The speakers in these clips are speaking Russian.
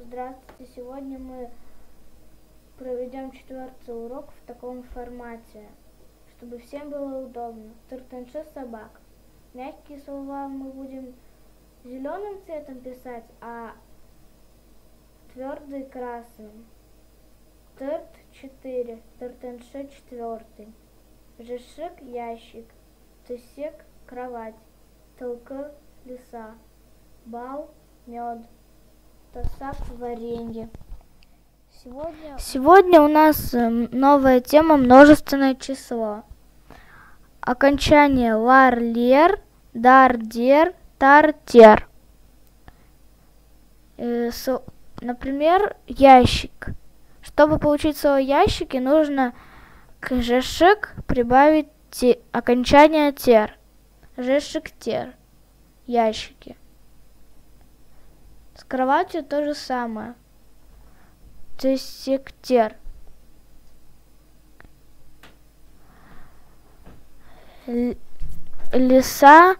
Здравствуйте! Сегодня мы проведем 4-й урок в таком формате, чтобы всем было удобно. Тыртанчы собак. Мягкие слова мы будем зеленым цветом писать, а твердые красным. Тырт 4, тыртанчы 4. Жешик ящик, тысек кровать, тылкы леса, бал мед. Тосап варенье. Сегодня у нас новая тема множественное число. Окончание лар-лер, дар-дер, тар-тер. Например, ящик. Чтобы получить слово ящики, нужно к жешик прибавить окончание тер. Жешик-тер. Ящики. С кроватью то же самое. Тысектер. Леса,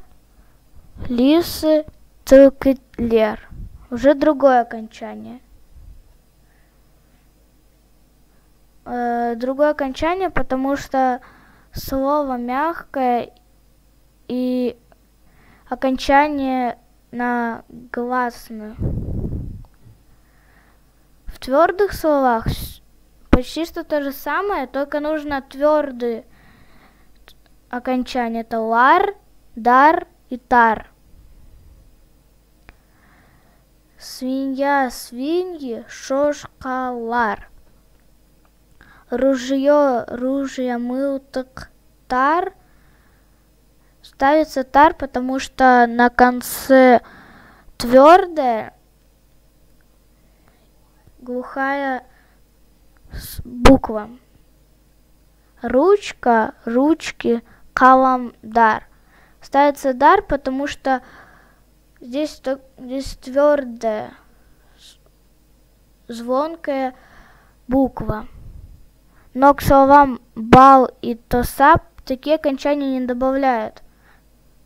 лисы, тылкелер. Уже другое окончание. Другое окончание, потому что слово мягкое и окончание на гласную. В твердых словах почти что то же самое, только нужно твердые окончания. Это лар, дар и тар. Свинья, свиньи, шошкалар. Ружье, ружья, мылтык, тар. Ставится тар, потому что на конце твердая глухая буква. Ручка, ручки, каламдар. Ставится дар, потому что здесь твердая, звонкая буква. Но к словам бал и тосап такие окончания не добавляют,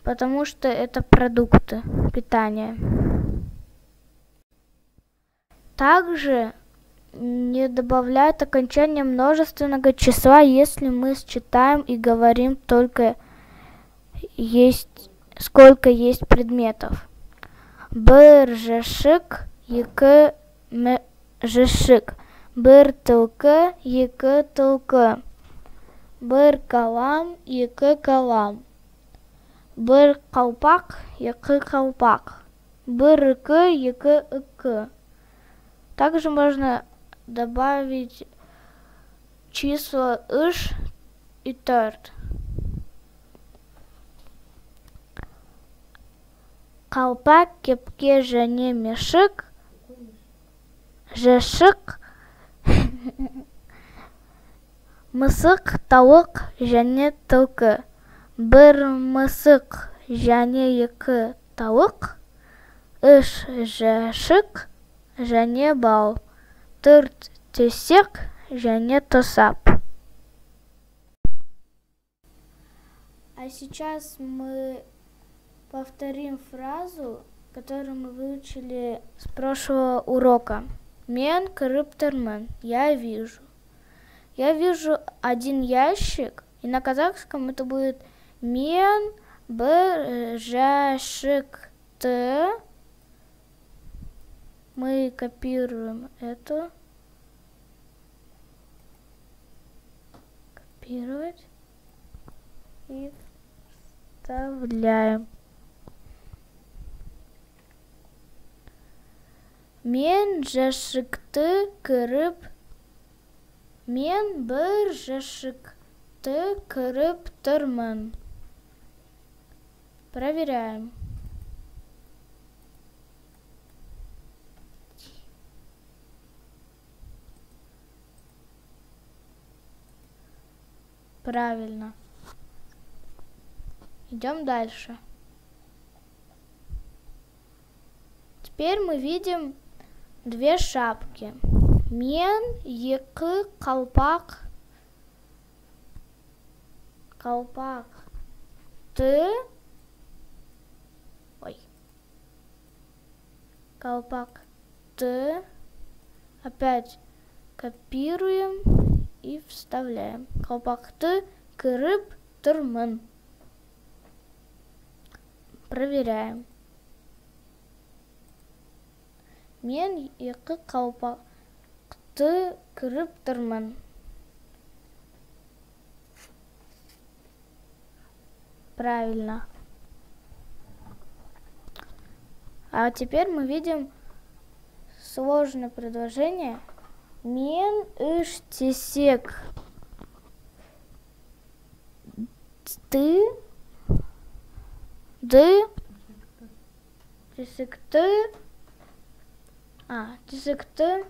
потому что это продукты питания. Также не добавляют окончание множественного числа, если мы считаем и говорим только сколько есть предметов. Бір жешик, екі жешик. Бір тылкы, екі тылкы. Бір калам, екі калам. Бір қалпақ, екі қалпақ. Бір үкі, екі үкі. Также можно добавить числа ыш и торт. Қалпақ, кепке, және мешік. Жешік. Мысық, тауық, және тылқы. Бір мысық, және екі тауық. Үш жешік, және бал. Төрт тесек, және тосап. А сейчас мы повторим фразу, которую мы выучили с прошлого урока. Мен кырыптырмын. Я вижу. Я вижу один ящик, и на казахском это будет мен бір жәшікті. Мы копируем это. Копировать. И вставляем. Мен жәшікті кіріп. Мен бір жәшікті кіріп тұрмын. Проверяем. Правильно. Идем дальше. Теперь мы видим две шапки. Мен, екі қалпақ. Қалпақ. Ты. Ой. Қалпақ. Ты Опять копируем и вставляем. Колпакты, кырып, тырмын. Проверяем. Мен екі колпакты кырып тырмын. Правильно. А теперь мы видим сложное предложение. Мен үш тесек ты ды тесекты тесекты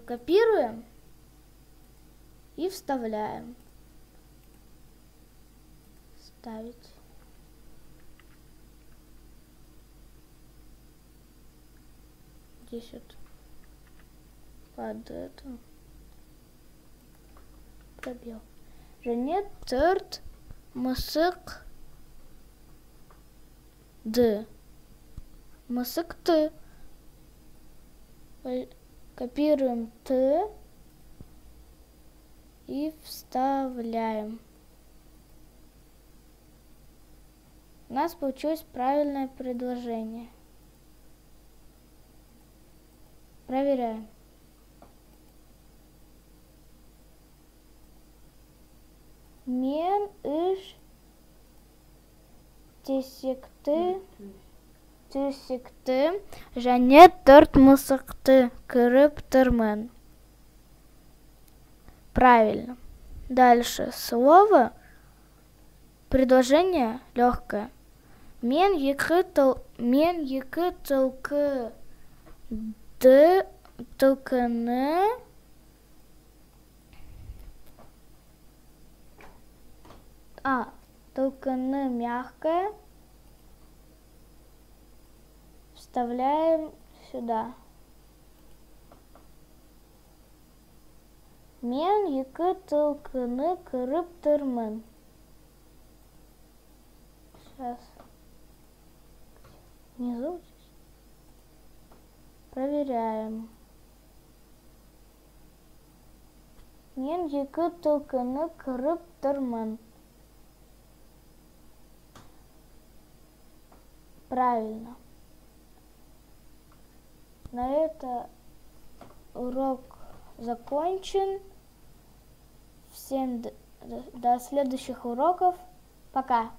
копируем и вставляем. Ставить. Здесь вот под это пробел. Және төрт мысық ды. Мысықты. Копируем ты и вставляем. У нас получилось правильное предложение. Проверяем. Мен үш тесекті және төрт мысықты кырып тырмын. Правильно. Дальше слово. Предложение легкое. Мен екі тылкыны тылкыны мягкое вставляем сюда. Мен екі тылкыны кырып тырмын. Сейчас. Внизу здесь. Проверяем. Мен екі тылкыны кырып тырмын. Правильно. На это урок закончен. Всем до следующих уроков. Пока.